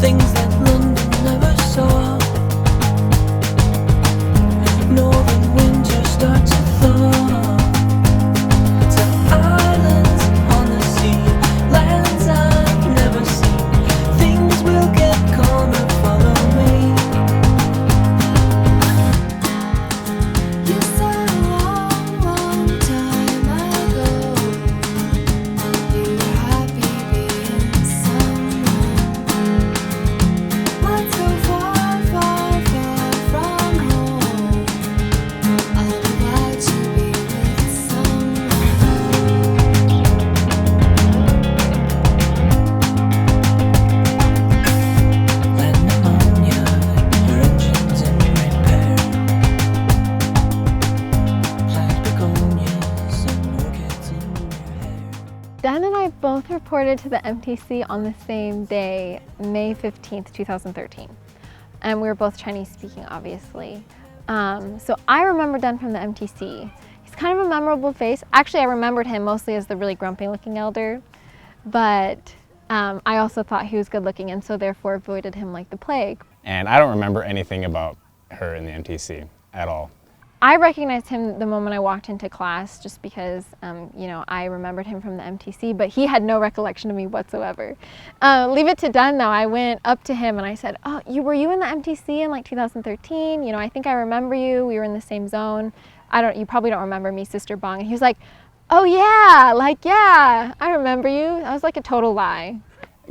things that London never saw. Northern winter starts to thaw. To islands on the sea, lands I've never seen. Things will get calmer, follow me. You said a long, long time ago you were happy being someone, but so far, far, far from home. I'm glad to be with someone. Land pneumonia, your engine's in repair. Plant begonias and orchids in your hair. Dan and I both reported to the MTC on the same day, May 15th, 2013. And we were both Chinese speaking, obviously. So I remember Dan from the MTC. He's kind of a memorable face. Actually, I remembered him mostly as the really grumpy looking elder, but I also thought he was good looking and so therefore avoided him like the plague. And I don't remember anything about her in the MTC at all. I recognized him the moment I walked into class just because, you know, I remembered him from the MTC, but he had no recollection of me whatsoever. Leave it to Dan though. I went up to him and I said, oh, were you in the MTC in like 2013? You know, I think I remember you. We were in the same zone. You probably don't remember me, Sister Bong. And he was like, oh yeah, yeah, I remember you. That was like a total lie.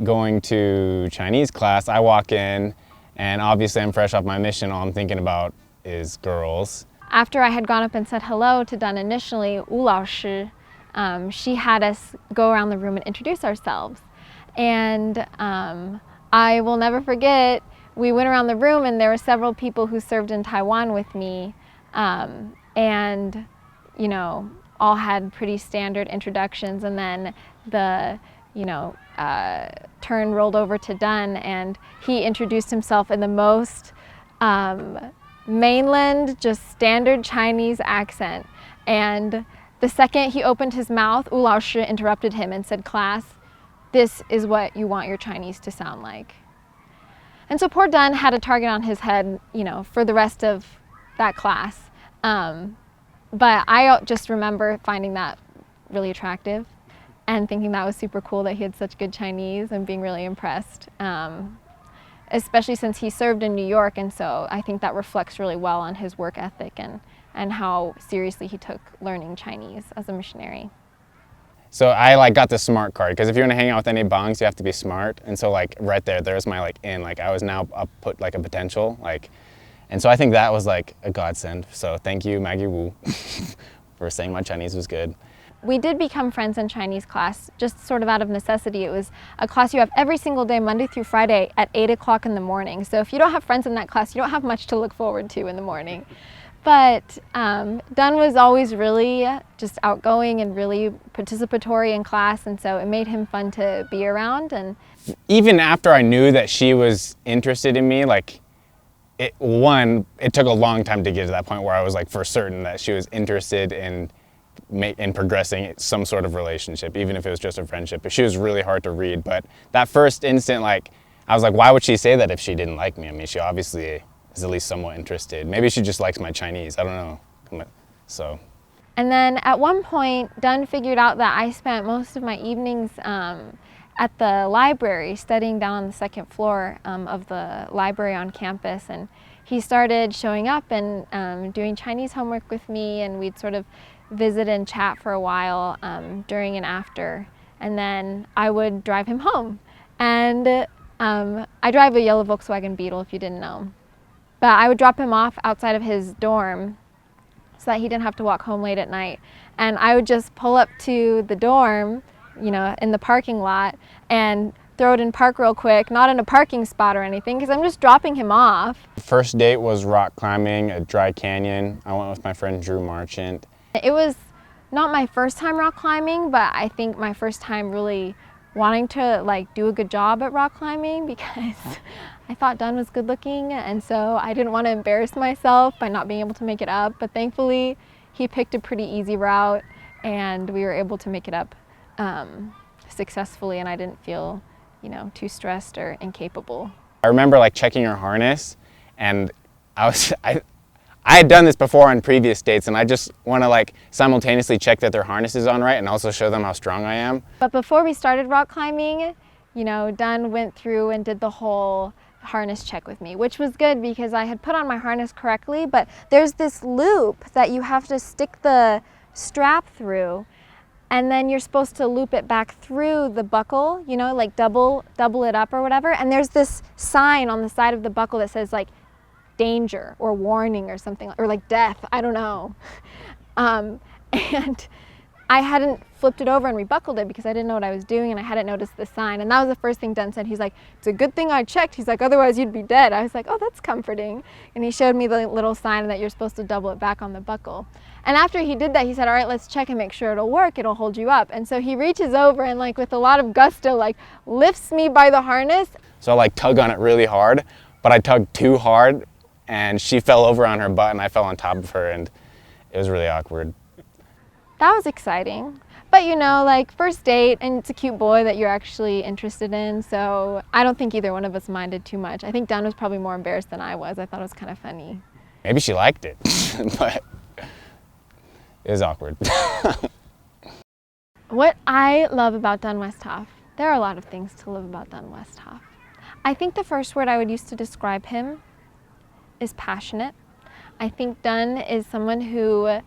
Going to Chinese class, I walk in and obviously I'm fresh off my mission. All I'm thinking about is girls. After I had gone up and said hello to Dan initially, Wu Lao Shi, she had us go around the room and introduce ourselves. And I will never forget, we went around the room and there were several people who served in Taiwan with me. And, you know, all had pretty standard introductions. And then the, turn rolled over to Dan and he introduced himself in the most mainland, just standard Chinese accent. And the second he opened his mouth, Wu Lao Shi interrupted him and said, class, this is what you want your Chinese to sound like. And so poor Dan had a target on his head, you know, for the rest of that class. But I just remember finding that really attractive and thinking that was super cool that he had such good Chinese and being really impressed. Especially since he served in New York, and so I think that reflects really well on his work ethic and how seriously he took learning Chinese as a missionary. So I got the smart card, because if you want to hang out with any bongs, you have to be smart. And so right there's my in, I was now put a potential, and so I think that was a godsend. So thank you, Maggie Wu, for saying my Chinese was good. We did become friends in Chinese class, just sort of out of necessity. It was a class you have every single day, Monday through Friday at 8 o'clock in the morning. So if you don't have friends in that class, you don't have much to look forward to in the morning. But Dan was always really just outgoing and really participatory in class, and so it made him fun to be around. And even after I knew that she was interested in me, it took a long time to get to that point where I was for certain that she was interested in progressing some sort of relationship, even if it was just a friendship. But she was really hard to read. But that first instant, I was why would she say that if she didn't like me? I mean, she obviously is at least somewhat interested. Maybe she just likes my Chinese. I don't know. So. And then at one point, Dan figured out that I spent most of my evenings at the library, studying down on the second floor of the library on campus. And he started showing up and doing Chinese homework with me, and we'd sort of visit and chat for a while during and after, and then I would drive him home. And I drive a yellow Volkswagen Beetle, if you didn't know. But I would drop him off outside of his dorm so that he didn't have to walk home late at night. And I would just pull up to the dorm, in the parking lot, and throw it in park real quick, not in a parking spot or anything, because I'm just dropping him off. First date was rock climbing, a dry canyon. I went with my friend Drew Marchant. It was not my first time rock climbing, but I think my first time really wanting to do a good job at rock climbing, because I thought Dan was good looking, and so I didn't want to embarrass myself by not being able to make it up. But thankfully he picked a pretty easy route and we were able to make it up successfully, and I didn't feel too stressed or incapable. I remember like checking her harness, and I had done this before on previous dates, and I just want to like simultaneously check that their harness is on right and also show them how strong I am. But before we started rock climbing, you know, Dunn went through and did the whole harness check with me, which was good because I had put on my harness correctly, but there's this loop that you have to stick the strap through, and then you're supposed to loop it back through the buckle, you know, like double it up or whatever. And there's this sign on the side of the buckle that says like danger or warning or something, or like death, I don't know. And I hadn't flipped it over and rebuckled it because I didn't know what I was doing, and I hadn't noticed the sign. And that was the first thing Dunn said. He's like, it's a good thing I checked. He's like, otherwise you'd be dead. I was like, oh, that's comforting. And he showed me the little sign that you're supposed to double it back on the buckle. And after he did that, he said, all right, let's check and make sure it'll work. It'll hold you up. And so he reaches over and like with a lot of gusto, like lifts me by the harness. So I like tug on it really hard, but I tugged too hard, and she fell over on her butt, and I fell on top of her, and it was really awkward. That was exciting. But you know, like first date, and it's a cute boy that you're actually interested in, so I don't think either one of us minded too much. I think Dunn was probably more embarrassed than I was. I thought it was kind of funny. Maybe she liked it, but it was awkward. What I love about Dunn Westhoff, there are a lot of things to love about Dunn Westhoff. I think the first word I would use to describe him is passionate. I think Dunn is someone who,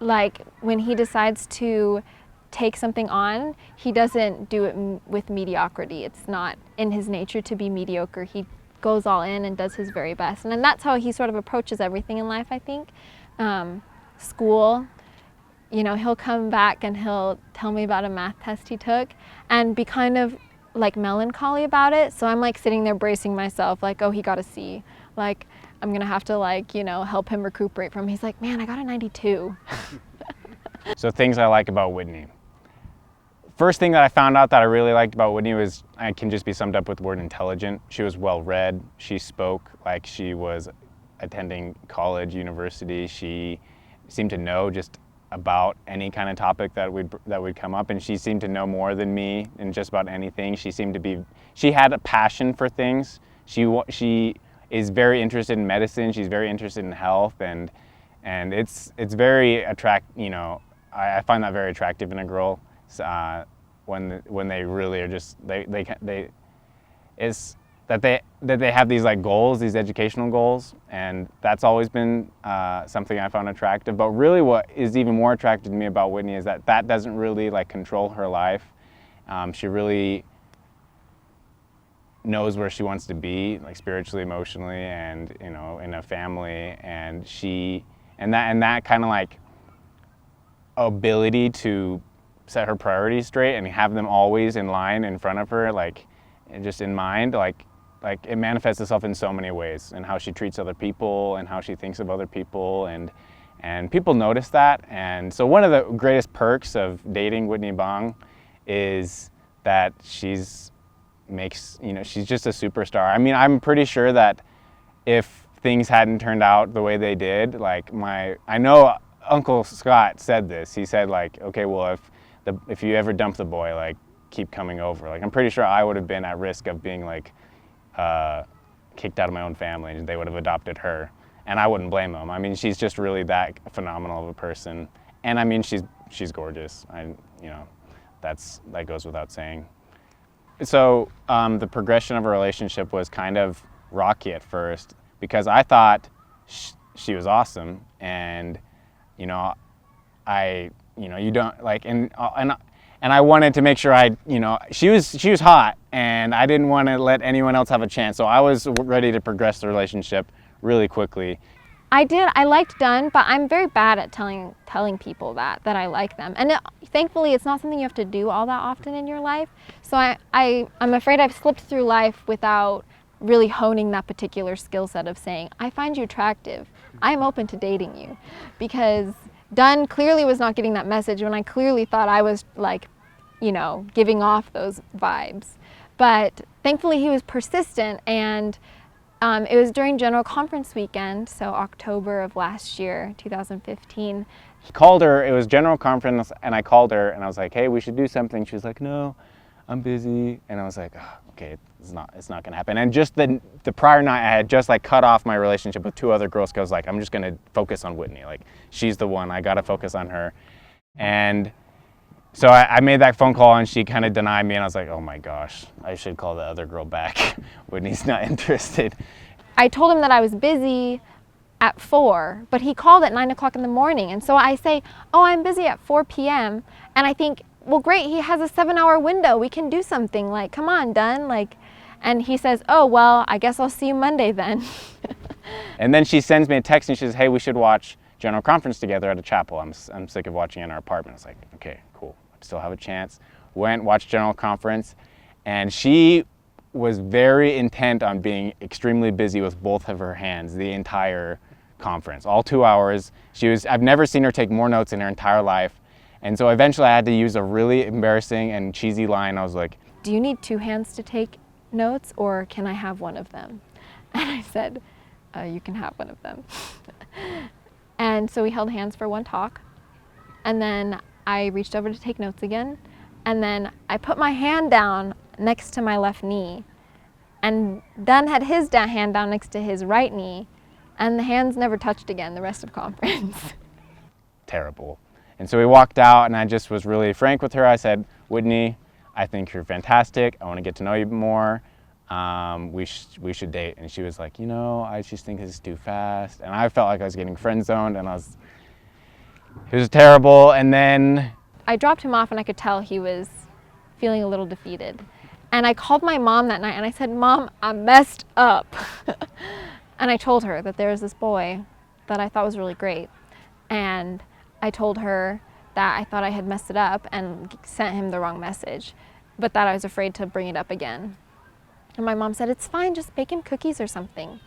like, when he decides to take something on, he doesn't do it with mediocrity. It's not in his nature to be mediocre. He goes all in and does his very best. And then that's how he sort of approaches everything in life, I think. School, you know, he'll come back and he'll tell me about a math test he took and be kind of like melancholy about it. So I'm like sitting there bracing myself like, oh, he got a C. Like, I'm gonna have to like, you know, help him recuperate from. He's like, man, I got a 92. So things I like about Whitney. First thing that I found out that I really liked about Whitney was, I can just be summed up with the word intelligent. She was well read. She spoke like she was attending college, university. She seemed to know just about any kind of topic that would come up, and she seemed to know more than me in just about anything. She had a passion for things. She is very interested in medicine. She's very interested in health, and it's very you know, I find that very attractive in a girl. When they really are just is that they have these like goals, these educational goals, and that's always been something I found attractive. But really, what is even more attractive to me about Whitney is that doesn't really like control her life. She really knows where she wants to be, like spiritually, emotionally, and you know, in a family, and that kind of like ability to set her priorities straight and have them always in line in front of her, like, and just in mind, like it manifests itself in so many ways, and how she treats other people and how she thinks of other people, and people notice that. And so one of the greatest perks of dating Whitney Bang is that she's just a superstar. I mean, I'm pretty sure that if things hadn't turned out the way they did, like I know Uncle Scott said this. He said like, okay, well, if you ever dump the boy, like, keep coming over. Like, I'm pretty sure I would have been at risk of being like kicked out of my own family, and they would have adopted her, and I wouldn't blame them. I mean, she's just really that phenomenal of a person, and I mean, she's gorgeous. You know, that goes without saying. So the progression of a relationship was kind of rocky at first because I thought she was awesome, and you know, you don't like, and I wanted to make sure she was hot, and I didn't want to let anyone else have a chance. So I was ready to progress the relationship really quickly. I liked Dunn, but I'm very bad at telling people that I like them. And thankfully, it's not something you have to do all that often in your life. So I'm afraid I've slipped through life without really honing that particular skill set of saying, I find you attractive. I'm open to dating you. Because Dunn clearly was not getting that message when I clearly thought I was like, you know, giving off those vibes. But thankfully he was persistent, and it was during General Conference weekend, so October of last year, 2015. Called her, it was General Conference, and I called her and I was like, hey, we should do something. She was like, no, I'm busy. And I was like, oh, okay, it's not gonna happen. And just the prior night, I had just like cut off my relationship with 2 other girls because like, I'm just gonna focus on Whitney. Like, she's the one, I gotta focus on her. And so I made that phone call and she kind of denied me, and I was like, oh my gosh, I should call the other girl back. Whitney's not interested. I told him that I was busy at 4, but he called at 9 o'clock in the morning. And so I say, oh, I'm busy at 4 p.m. And I think, well, great, he has a 7-hour window. We can do something, like, come on, done. Like, and he says, oh, well, I guess I'll see you Monday then. And then she sends me a text and she says, hey, we should watch General Conference together at a chapel. I'm sick of watching in our apartment. It's like, okay, cool. I still have a chance. Went, watched General Conference, and she was very intent on being extremely busy with both of her hands the entire conference, all 2 hours. I've never seen her take more notes in her entire life. And so eventually I had to use a really embarrassing and cheesy line. I was like, Do you need 2 hands to take notes, or can I have one of them? And I said, you can have one of them. And so we held hands for one talk, and then I reached over to take notes again, and then I put my hand down next to my left knee, and Dunn had his hand down next to his right knee, and the hands never touched again the rest of conference. Terrible. And so we walked out, and I just was really frank with her. I said, Whitney, I think you're fantastic. I want to get to know you more. We should date. And she was like, you know, I just think this is too fast. And I felt like I was getting friend zoned, and it was terrible. And then I dropped him off, and I could tell he was feeling a little defeated. And I called my mom that night, and I said, Mom, I messed up. And I told her that there was this boy that I thought was really great. And I told her that I thought I had messed it up and sent him the wrong message, but that I was afraid to bring it up again. And my mom said, it's fine, just bake him cookies or something.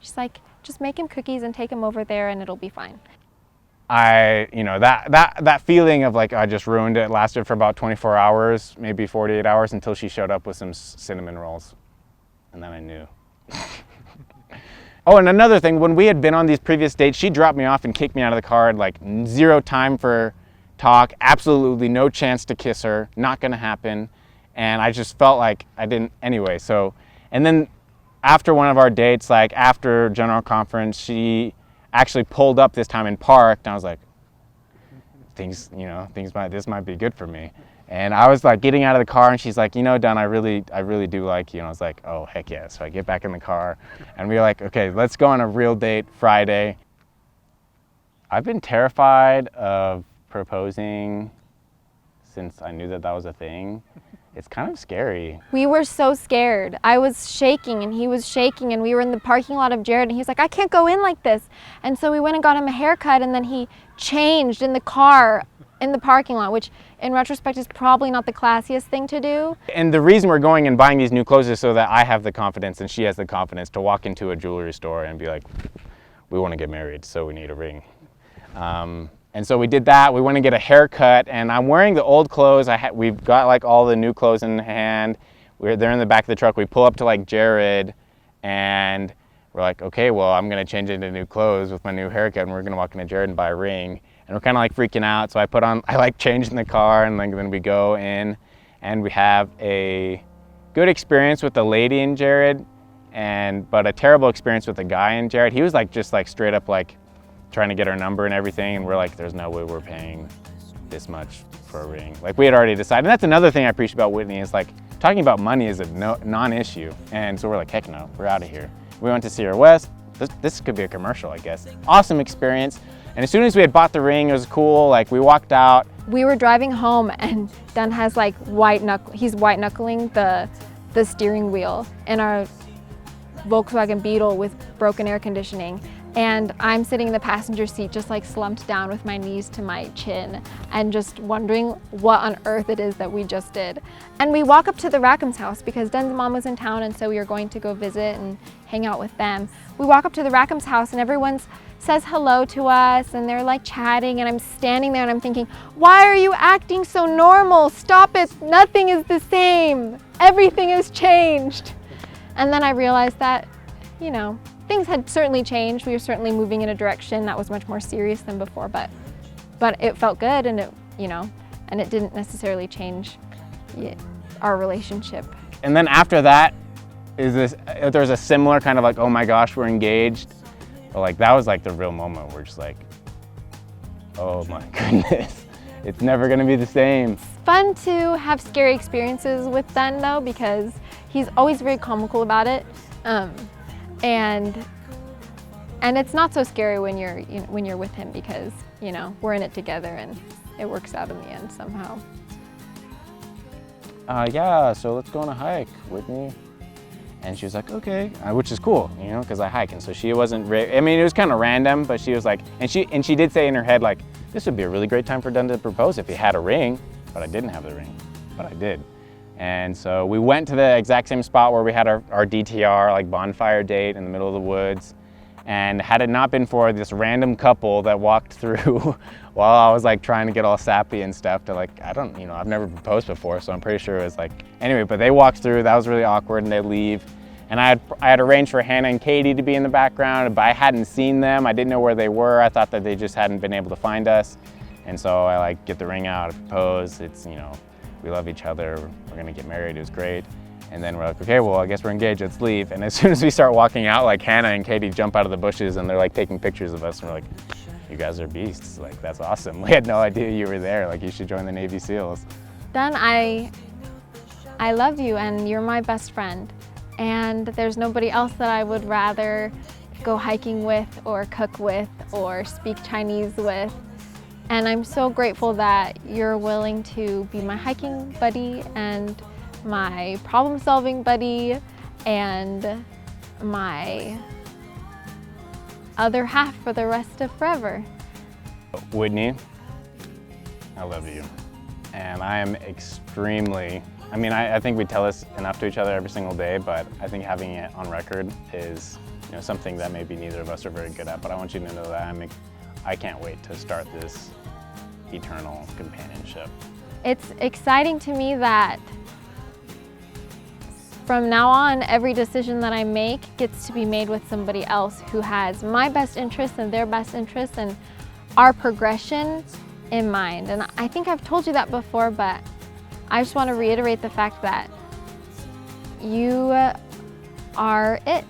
She's like, just make him cookies and take him over there and it'll be fine. That feeling of like, I just ruined it, lasted for about 24 hours, maybe 48 hours, until she showed up with some cinnamon rolls. And then I knew. Oh, and another thing, when we had been on these previous dates, she dropped me off and kicked me out of the car, like 0 time for talk, absolutely no chance to kiss her, not gonna happen. And I just felt like I didn't anyway. So, and then after one of our dates, like after General Conference, she actually pulled up this time and parked, and I was like, this might be good for me. And I was like getting out of the car, and she's like, you know, Dunn, I really do like you. And I was like, oh, heck yeah. So I get back in the car, and we were like, okay, let's go on a real date Friday. I've been terrified of proposing since I knew that was a thing. It's kind of scary. We were so scared. I was shaking and he was shaking, and we were in the parking lot of Jared, and he's like, I can't go in like this. And so we went and got him a haircut, and then he changed in the car in the parking lot, which in retrospect is probably not the classiest thing to do. And the reason we're going and buying these new clothes is so that I have the confidence and she has the confidence to walk into a jewelry store and be like, we want to get married, so we need a ring. And so we did that. We went and get a haircut, and I'm wearing the old clothes. We've got like all the new clothes in hand. They're in the back of the truck. We pull up to like Jared, and we're like, okay, well, I'm gonna change into new clothes with my new haircut, and we're gonna walk into Jared and buy a ring. And we're kind of like freaking out. So I like changed in the car, and then we go in, and we have a good experience with the lady in Jared, but a terrible experience with the guy in Jared. He was like just like straight up like trying to get our number and everything, and we're like, there's no way we're paying this much for a ring. Like, we had already decided. And that's another thing I appreciate about Whitney, is like talking about money is a non-issue. And so we're like, heck no, we're out of here. We went to Sierra West. This could be a commercial, I guess. Awesome experience. And as soon as we had bought the ring, it was cool. Like, we walked out. We were driving home, and Dunn has like he's white knuckling the steering wheel in our Volkswagen Beetle with broken air conditioning. And I'm sitting in the passenger seat just like slumped down with my knees to my chin and just wondering what on earth it is that we just did. And we walk up to the Rackham's house because Dunn's mom was in town, and so we were going to go visit and hang out with them. We walk up to the Rackham's house, and everyone says hello to us, and they're like chatting, and I'm standing there and I'm thinking, why are you acting so normal? Stop it, nothing is the same. Everything has changed. And then I realized that, you know, things had certainly changed. We were certainly moving in a direction that was much more serious than before, but it felt good, and it didn't necessarily change our relationship. And then after that, there's a similar kind of like, oh my gosh, we're engaged. But like that was like the real moment where we're just like, oh my goodness, it's never gonna be the same. It's fun to have scary experiences with Dan though, because he's always very comical about it. And it's not so scary when you're with him, because we're in it together and it works out in the end somehow. Yeah, so let's go on a hike with me. And she was like, okay, which is cool, because I hike. And so she wasn't, I mean, it was kind of random, but she was like, and she did say in her head, like, this would be a really great time for Dunn to propose if he had a ring, but I didn't have the ring, but I did. And so we went to the exact same spot where we had our DTR, like bonfire date in the middle of the woods. And had it not been for this random couple that walked through while I was like trying to get all sappy and stuff to like, I've never proposed before, so I'm pretty sure it was like, anyway, but they walked through, that was really awkward, and they leave. And I had arranged for Hannah and Katie to be in the background, but I hadn't seen them. I didn't know where they were. I thought that they just hadn't been able to find us. And so I like get the ring out, I propose. It's, we love each other, we're gonna get married, it was great. And then we're like, okay, well, I guess we're engaged, let's leave. And as soon as we start walking out, like Hannah and Katie jump out of the bushes and they're like taking pictures of us. And we're like, you guys are beasts. Like, that's awesome. We had no idea you were there. Like, you should join the Navy SEALs. Dan, I love you and you're my best friend. And there's nobody else that I would rather go hiking with or cook with or speak Chinese with. And I'm so grateful that you're willing to be my hiking buddy and my problem-solving buddy and my other half for the rest of forever. Whitney, I love you. And I am extremely, I think we tell this enough to each other every single day, but I think having it on record is something that maybe neither of us are very good at. But I want you to know that I can't wait to start this eternal companionship. It's exciting to me that from now on, every decision that I make gets to be made with somebody else who has my best interests and their best interests and our progression in mind. And I think I've told you that before, but I just want to reiterate the fact that you are it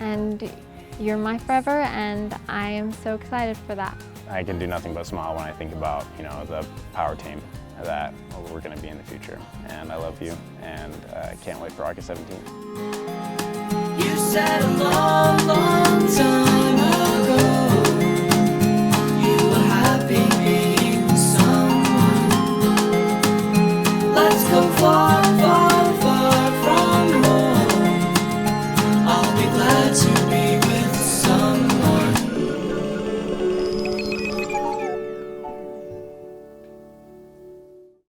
and you're my forever, and I am so excited for that. I can do nothing but smile when I think about, the power team that we're going to be in the future. And I love you, and I can't wait for August 17th. You said a long, long time ago you were happy being someone. Let's go far.